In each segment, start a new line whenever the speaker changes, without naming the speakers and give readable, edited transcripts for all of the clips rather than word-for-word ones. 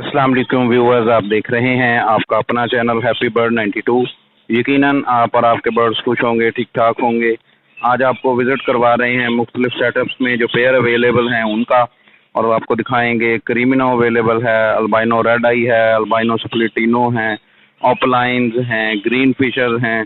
अस्सलाम वालेकुम व्यूअर्स, आप देख रहे हैं आपका अपना चैनल हैप्पी बर्ड 92। यकीनन आप और आपके बर्ड्स खुश होंगे, ठीक ठाक होंगे। आज आपको विज़िट करवा रहे हैं मुख्तलिफ सेटअप्स में जो पेयर अवेलेबल हैं उनका, और आपको दिखाएंगे क्रीमिनो अवेलेबल है, अल्बाइनो रेड आई है, अल्बाइनो स्प्लिटिनो हैं, ऑपलाइंस हैं, ग्रीन फिशर हैं,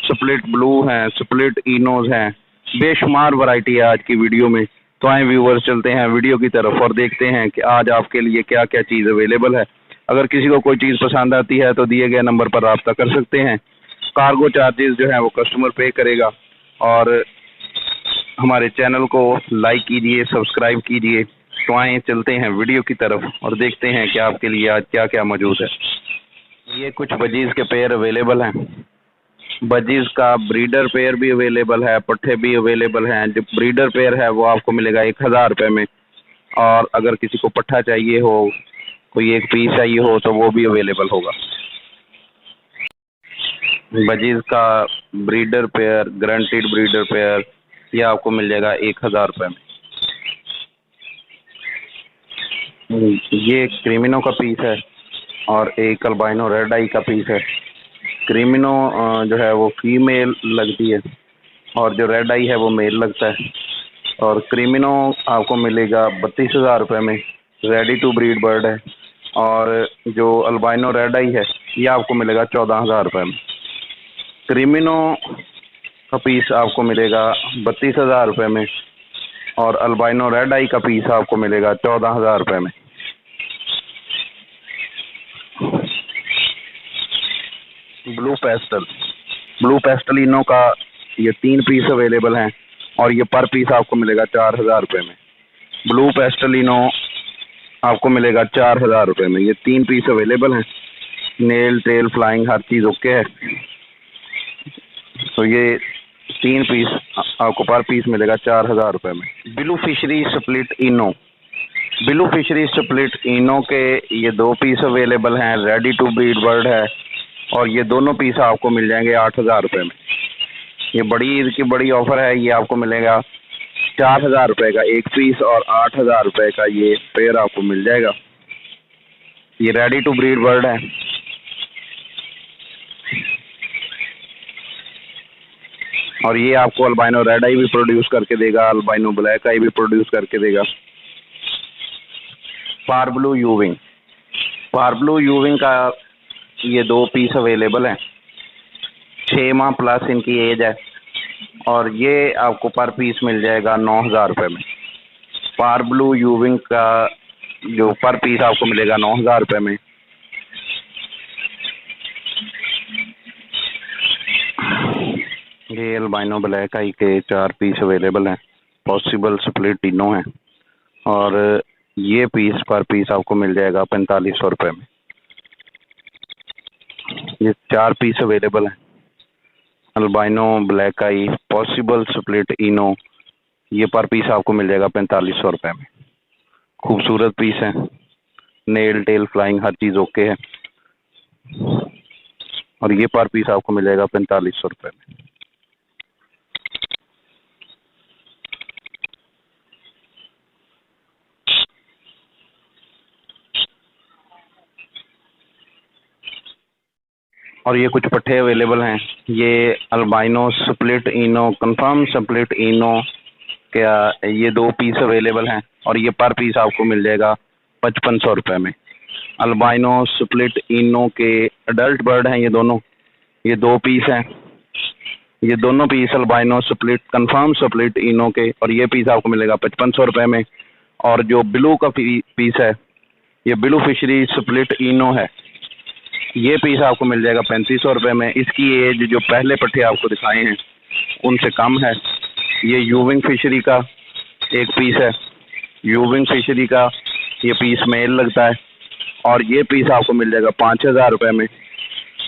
स्प्लिट ब्लू हैं, स्प्लिट इनोज हैं। बेशुमार वैरायटी है आज की वीडियो में। तो आए व्यूवर्स, चलते हैं वीडियो की तरफ और देखते हैं कि आज आपके लिए क्या क्या चीज़ अवेलेबल है। अगर किसी को कोई चीज़ पसंद आती है तो दिए गए नंबर पर रब्ता कर सकते हैं। कार्गो चार्जेस जो है वो कस्टमर पे करेगा। और हमारे चैनल को लाइक कीजिए, सब्सक्राइब कीजिए। तो आए चलते हैं वीडियो की तरफ और देखते हैं कि आपके लिए आज क्या क्या मौजूद है। ये कुछ बजीज़ के पेयर अवेलेबल हैं। बजीज़ का ब्रीडर पेयर भी अवेलेबल है, पट्ठे भी अवेलेबल हैं। जो ब्रीडर पेयर है वो आपको मिलेगा 1000 रुपये में, और अगर किसी को पट्ठा चाहिए हो, कोई एक पीस चाहिए हो, तो वो भी अवेलेबल होगा। बजीज़ का breeder pair, guaranteed breeder pair, ये आपको मिल जाएगा 1000 रुपये में। ये क्रीमिनो का पीस है और एक अल्बाइनो रेड आई का पीस है। क्रीमिनो जो है वो फीमेल लगती है और जो रेड आई है वो मेल लगता है। और क्रीमिनो आपको मिलेगा 32,000 रुपये में, रेडी टू ब्रीड बर्ड है। और जो अल्बाइनो रेड आई है ये आपको मिलेगा 14,000 रुपये में। क्रीमिनो का पीस आपको मिलेगा 32,000 रुपये में, और अल्बाइनो रेड आई का पीस आपको मिलेगा 14,000 रुपये में। ब्लू पेस्टल इनो का ये 3 पीस अवेलेबल हैं, और ये पर पीस आपको मिलेगा 4,000 रुपये में। ब्लू पेस्टल इनो आपको मिलेगा 4,000 रुपये में। ये 3 पीस अवेलेबल हैं। नेल टेल फ्लाइंग हर चीज़ ओके है। तो ये 3 पीस आपको पर पीस मिलेगा 4,000 रुपये में। ब्लू फिशरी स्प्लिट इनो के ये 2 पीस अवेलेबल हैं, रेडी टू ब्रीड बर्ड है। और ये दोनों पीस आपको मिल जाएंगे 8,000 रुपये में। ये बड़ी ईद की बड़ी ऑफ़र है। ये आपको मिलेगा 4,000 रुपये का एक पीस, और 8,000 रुपये का ये पेयर आपको मिल जाएगा। ये रेडी टू ब्रीड बर्ड है। और ये आपको अल्बाइनो रेड आई भी प्रोड्यूस करके देगा, अल्बाइनो ब्लैक आई भी प्रोड्यूस करके देगा। पारब्लू यूविंग का ये 2 पीस अवेलेबल हैं। 6 माह प्लस इनकी एज है, और ये आपको पर पीस मिल जाएगा 9,000 रुपये में। पारब्लू यूविंग का जो पर पीस आपको मिलेगा 9,000 रुपये में। ये अल्बाइनो ब्लैक आई के 4 पीस अवेलेबल हैं। पॉसिबल स्प्लिट इनो हैं, और ये पीस पर पीस आपको मिल जाएगा 4500 रुपये में। ये 4 पीस अवेलेबल हैं। अल्बाइनो ब्लैक आई पॉसिबल स्प्लिट इनो, ये पर पीस आपको मिल जाएगा 4500 रुपये में। खूबसूरत पीस है, नेल टेल फ्लाइंग हर चीज़ ओके है, और ये पर पीस आपको मिल जाएगा 4500 रुपये में। और ये कुछ पट्ठे अवेलेबल हैं। ये अल्बाइनो स्प्लिट इनो, कंफर्म स्प्लिट इनो क्या, ये 2 पीस अवेलेबल हैं, और ये पर पीस आपको मिल जाएगा 5500 रुपये में। अल्बाइनो स्प्लिट इनो के अडल्ट बर्ड हैं ये दोनों। ये 2 पीस हैं। ये दोनों piece albino split confirm split ino के, और ये पीस आपको मिलेगा 5500 रुपये में। और जो ब्लू का पीस है, ये ब्लू फिशरी स्प्लिट इनो है, ये पीस आपको मिल जाएगा 3500 रुपये में। इसकी एज जो पहले पट्टे आपको दिखाए हैं उनसे कम है। ये यूविंग फिशरी का एक पीस है। यूविंग फिशरी का ये पीस मेल लगता है, और ये पीस आपको मिल जाएगा 5,000 रुपये में।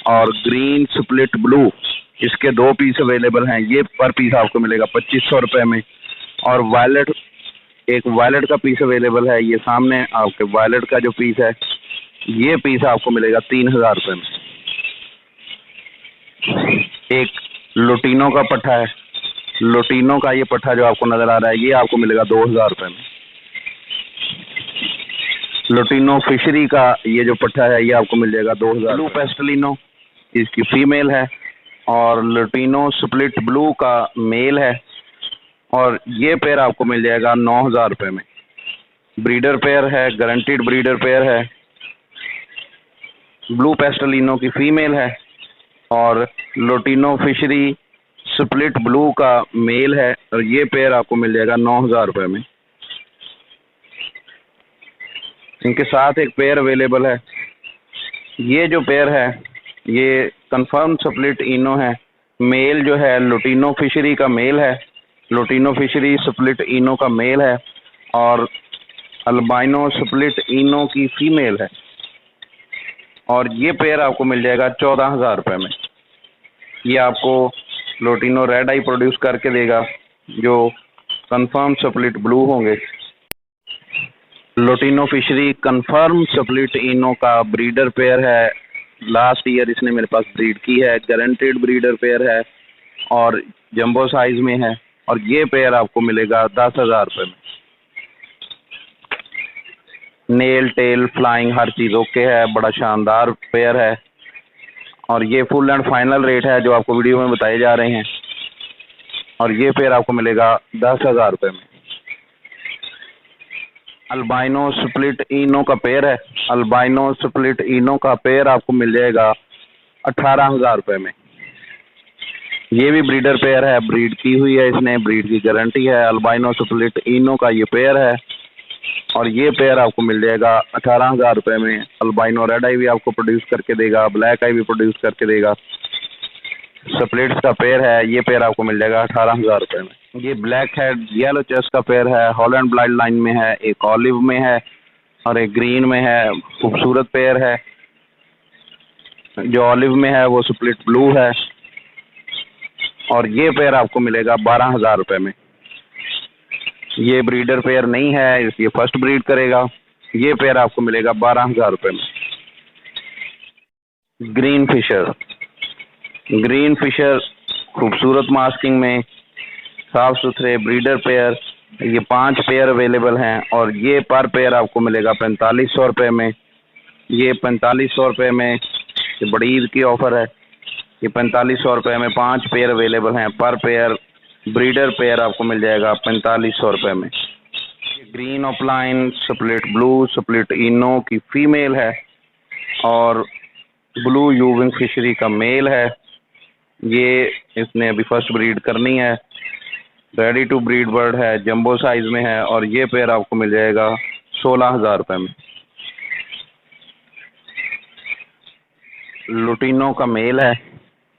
और ग्रीन स्प्लिट ब्लू, इसके 2 पीस अवेलेबल हैं। ये पर पीस आपको मिलेगा 2500 रुपये में। और वायलेट, एक वायलेट का पीस अवेलेबल है। ये सामने आपके वायलेट का जो पीस है, ये पीस आपको मिलेगा 3,000 रुपये में। एक लुटीनो का पट्ठा है। लुटीनो का ये पट्ठा जो आपको नज़र आ रहा है, ये आपको मिलेगा 2,000 रुपये में। लुटिनो फिशरी का ये जो पट्टा है ये आपको मिल जाएगा 2000। ब्लू पेस्टलिनो इसकी फीमेल है और लुटिनो स्प्लिट ब्लू का मेल है और ये पेयर आपको मिल जाएगा 9000 रुपये में। ब्रीडर पेयर है, गारंटीड ब्रीडर पेयर है। ब्लू पेस्टलिनो की फीमेल है और लुटिनो फिशरी स्प्लिट ब्लू का मेल है और ये पेयर आपको मिल जाएगा 9000 रुपये में। इनके साथ एक पेयर अवेलेबल है। ये जो पेयर है ये कंफर्म स्प्लिट इनो है। मेल जो है लुटिनो फिशरी का मेल है, लुटिनो फिशरी स्प्लिट इनो का मेल है और अल्बाइनो स्प्लिट इनो की फीमेल है और ये पेयर आपको मिल जाएगा 14000 रुपये में। ये आपको लुटिनो रेड आई प्रोड्यूस करके देगा जो कंफर्म स्प्लिट ब्लू होंगे। लुटिनो फिशरी कंफर्म स्प्लिट इनो का ब्रीडर पेयर है। लास्ट ईयर इसने मेरे पास ब्रीड की है, गारंटीड ब्रीडर पेयर है और जंबो साइज में है और ये पेयर आपको मिलेगा 10000 रुपये में। नेल टेल फ्लाइंग हर चीज़ ओके है, बड़ा शानदार पेयर है और ये फुल एंड फाइनल रेट है जो आपको वीडियो में बताए जा रहे हैं और ये पेयर आपको मिलेगा 10000 रुपये में। अल्बाइनो स्प्लिट इनो का पेयर है। अल्बाइनो स्प्लिट इनो का पेयर आपको मिल जाएगा 18000 रुपये में। ये भी ब्रीडर पेयर है, ब्रीड की हुई है इसने, ब्रीड की गारंटी है। अल्बाइनो स्प्लिट इनो का ये पेयर है और ये पेयर आपको मिल जाएगा 18000 रुपये में। अल्बाइनो रेड आई भी आपको प्रोड्यूस करके देगा, ब्लैक आई भी प्रोड्यूस करके देगा। स्प्लिट्स का पेयर है, ये पेयर आपको मिल जाएगा 18000 रुपये में। ये ब्लैक हेड येलो चेस्ट का पेयर है, हॉलैंड ब्लाइंड लाइन में है, एक ऑलिव में है और एक ग्रीन में है। खूबसूरत पेयर है। जो ऑलिव में है वो स्प्लिट ब्लू है और ये पेयर आपको मिलेगा 12000 रुपये में। ये ब्रीडर पेयर नहीं है, ये फर्स्ट ब्रीड करेगा। ये पेयर आपको मिलेगा 12000 रुपये में। ग्रीन फिशर, ग्रीन फिशर खूबसूरत मास्किंग में साफ सुथरे ब्रीडर पेयर, ये 5 पेयर अवेलेबल हैं और ये पर पेयर आपको मिलेगा 4500 रुपये में। ये 4500 रुपये में, ये बड़ी ईद की ऑफ़र है। ये 4500 रुपये में 5 पेयर अवेलेबल हैं। पर पेयर ब्रीडर पेयर आपको मिल जाएगा 4500 रुपये में। Green offline split blue split इनो की फीमेल है और ब्लू यूविंग फिशरी का मेल है। ये इसने अभी फर्स्ट ब्रीड करनी है। रेडी टू ब्रीड बर्ड है, जंबो साइज में है और ये पेयर आपको मिल जाएगा 16000 रुपये में। लुटिनो का मेल है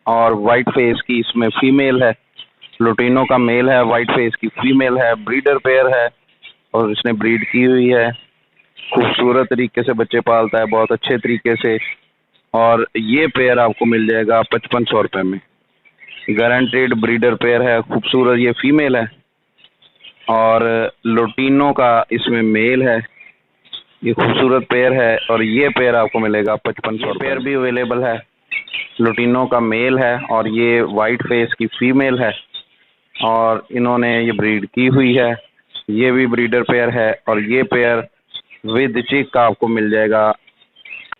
और वाइट फेस की इसमें फीमेल है। लुटिनो का मेल है, वाइट फेस की फीमेल है, ब्रीडर पेयर है और इसने ब्रीड की हुई है। खूबसूरत तरीके से बच्चे पालता है, बहुत अच्छे तरीके से और ये पेयर आपको मिल जाएगा 5500 रुपये में। गारंटीड ब्रीडर पेयर है, खूबसूरत ये फीमेल है और लुटिनो का इसमें मेल है। ये खूबसूरत पेयर है और ये पेयर आपको मिलेगा 5500। पेयर भी अवेलेबल है। लुटिनो का मेल है और ये वाइट फेस की फीमेल है और इन्होंने ये ब्रीड की हुई है। ये भी ब्रीडर पेयर है और ये पेयर विद चिक का आपको मिल जाएगा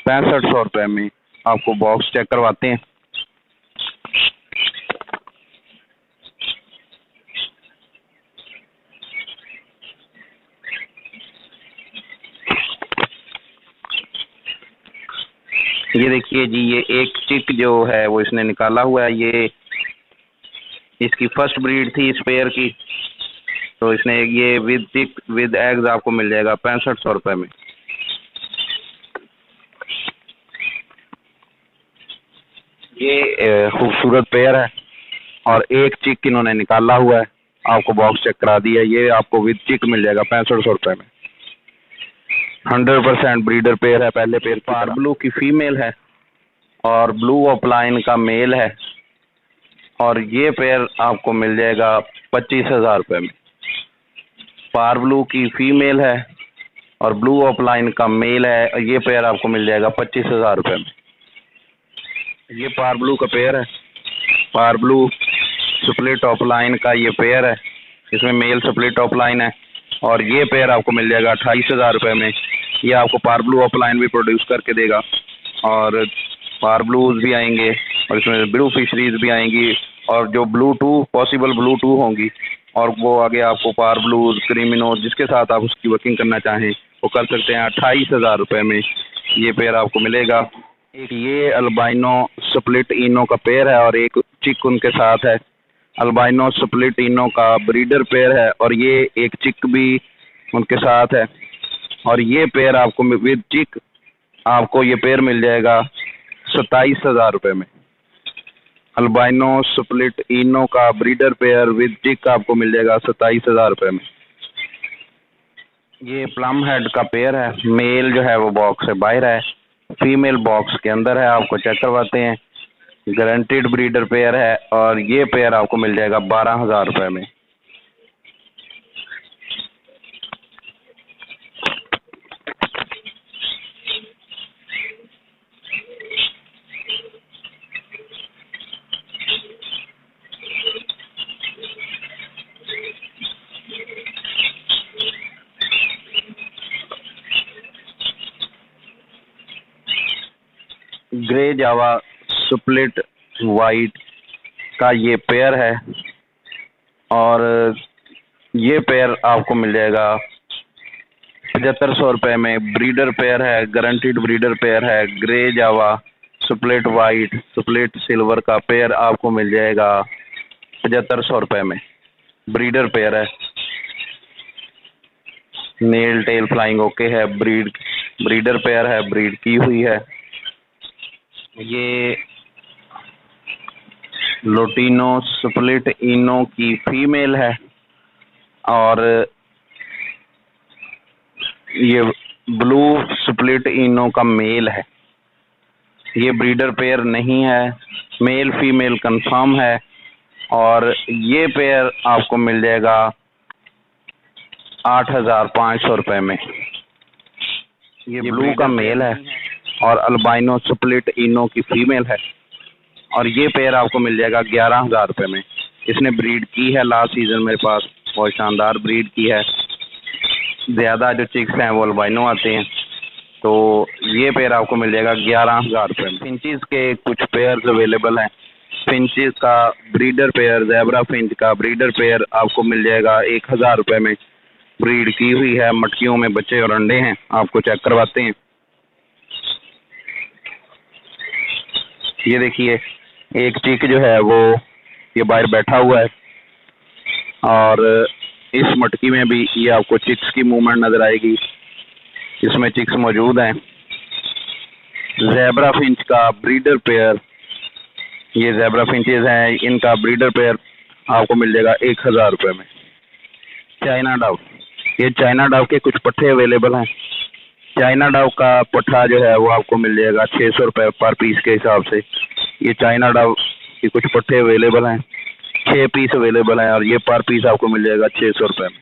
6500 रुपये में। आपको बॉक्स चेक करवाते हैं। ये देखिए जी, ये एक चिक जो है वो इसने निकाला हुआ है। ये इसकी फर्स्ट ब्रीड थी इस पेयर की, तो इसने ये विद चिक विद एग्स आपको मिल जाएगा 6500 रुपये में। ये खूबसूरत पेयर है और एक चिक इन्होंने निकाला हुआ है। आपको बॉक्स चेक करा दिया। ये आपको विद चिक मिल जाएगा 6500 रुपये में। 100% ब्रीडर पेयर है। पहले पेयर पार ब्लू की फीमेल है और ब्लू ऑफलाइन का मेल है और ये पेयर आपको मिल जाएगा 25000 रुपये में। पार ब्लू की फीमेल है और ब्लू ऑफलाइन का मेल है और ये पेयर आपको मिल जाएगा 25000 रुपये में। ये पार ब्लू का पेयर है। पार ब्लू स्प्लिट ऑफलाइन का ये पेयर है, इसमें मेल स्प्लिट ऑफलाइन है और ये पेयर आपको मिल जाएगा 28000 रुपये में। ये आपको पार ब्लू ऑफलाइन भी प्रोड्यूस करके देगा और पार ब्लूज भी आएंगे और इसमें ब्लू फिशरीज भी आएंगी और जो blue to possible blue to होंगी और वो आगे आपको पार ब्लूज क्रिमिनोज जिसके साथ आप उसकी वर्किंग करना चाहें वो कर सकते हैं। 28,000 रुपये में ये पेयर आपको मिलेगा। एक ये अल्बाइनो स्प्लिट इनो का पेयर है और एक चिक उनके साथ है। अल्बाइनो स्प्लिट इनो का ब्रीडर पेयर है और ये एक चिक भी उनके साथ है और ये पेयर आपको विद चिक आपको ये पेयर मिल जाएगा 27,000 रुपये में। अल्बाइनो स्प्लिट इनो का ब्रीडर पेयर विद चिक आपको मिल जाएगा 27,000 रुपये में। ये प्लम हेड का पेयर है। मेल जो है वो बॉक्स से बाहर है, फीमेल बॉक्स के अंदर है। आपको चेक करवाते हैं। गारंटीड ब्रीडर पेयर है और ये पेयर आपको मिल जाएगा 12,000 रुपये में। ग्रे जावा स्प्लिट वाइट का ये पेयर है और ये पेयर आपको मिल जाएगा 7500 रुपये में। ब्रीडर पेयर है, गारंटीड ब्रीडर पेयर है। ग्रे जावा स्प्लिट वाइट स्प्लिट सिल्वर का पेयर आपको मिल जाएगा 7500 रुपये में। ब्रीडर पेयर है, नेल टेल फ्लाइंग ओके है। ब्रीडर पेयर है, ब्रीड की हुई है। ये लोटिनो स्प्लिट इनो की फीमेल है और ये ब्लू स्प्लिट इनो का मेल है। ये ब्रीडर पेयर नहीं है, मेल फीमेल कंफर्म है और ये पेयर आपको मिल जाएगा 8,500 रुपये में। ये ब्लू का मेल है और अल्बाइनो स्प्लिट इनो की फीमेल है और ये पेयर आपको मिल जाएगा 11,000 रुपये में। इसने ब्रीड की है लास्ट सीजन मेरे पास, बहुत शानदार ब्रीड की है। ज़्यादा जो चिक्स हैं वो अल्बाइनो आते हैं, तो ये पेयर आपको मिल जाएगा 11,000 रुपये में। फिंचेस के कुछ पेयर्स अवेलेबल हैं। फिंचेस का ब्रीडर पेयर, ज़ेब्रा फिंच का ब्रीडर पेयर आपको मिल जाएगा 1,000 रुपये में। ब्रीड की हुई है, मटकियों में बच्चे और अंडे हैं। आपको चेक करवाते हैं। ये देखिए, एक चिक जो है वो ये बाहर बैठा हुआ है और इस मटकी में भी ये आपको चिक्स की मूवमेंट नज़र आएगी। इसमें चिक्स मौजूद हैं। ज़ेब्रा फिंच का ब्रीडर पेयर, ये ज़ेब्रा फिंचेस हैं, इनका ब्रीडर पेयर आपको मिल जाएगा 1,000 रुपये में। चाइना डव, ये चाइना डव के कुछ पट्ठे अवेलेबल हैं। चाइना डव का पट्ठा जो है वो आपको मिल जाएगा 600 रुपये पर पीस के हिसाब से। ये चाइना डव के कुछ पट्ठे अवेलेबल हैं, 6 पीस अवेलेबल हैं और ये पर पीस आपको मिल जाएगा 600 रुपये में।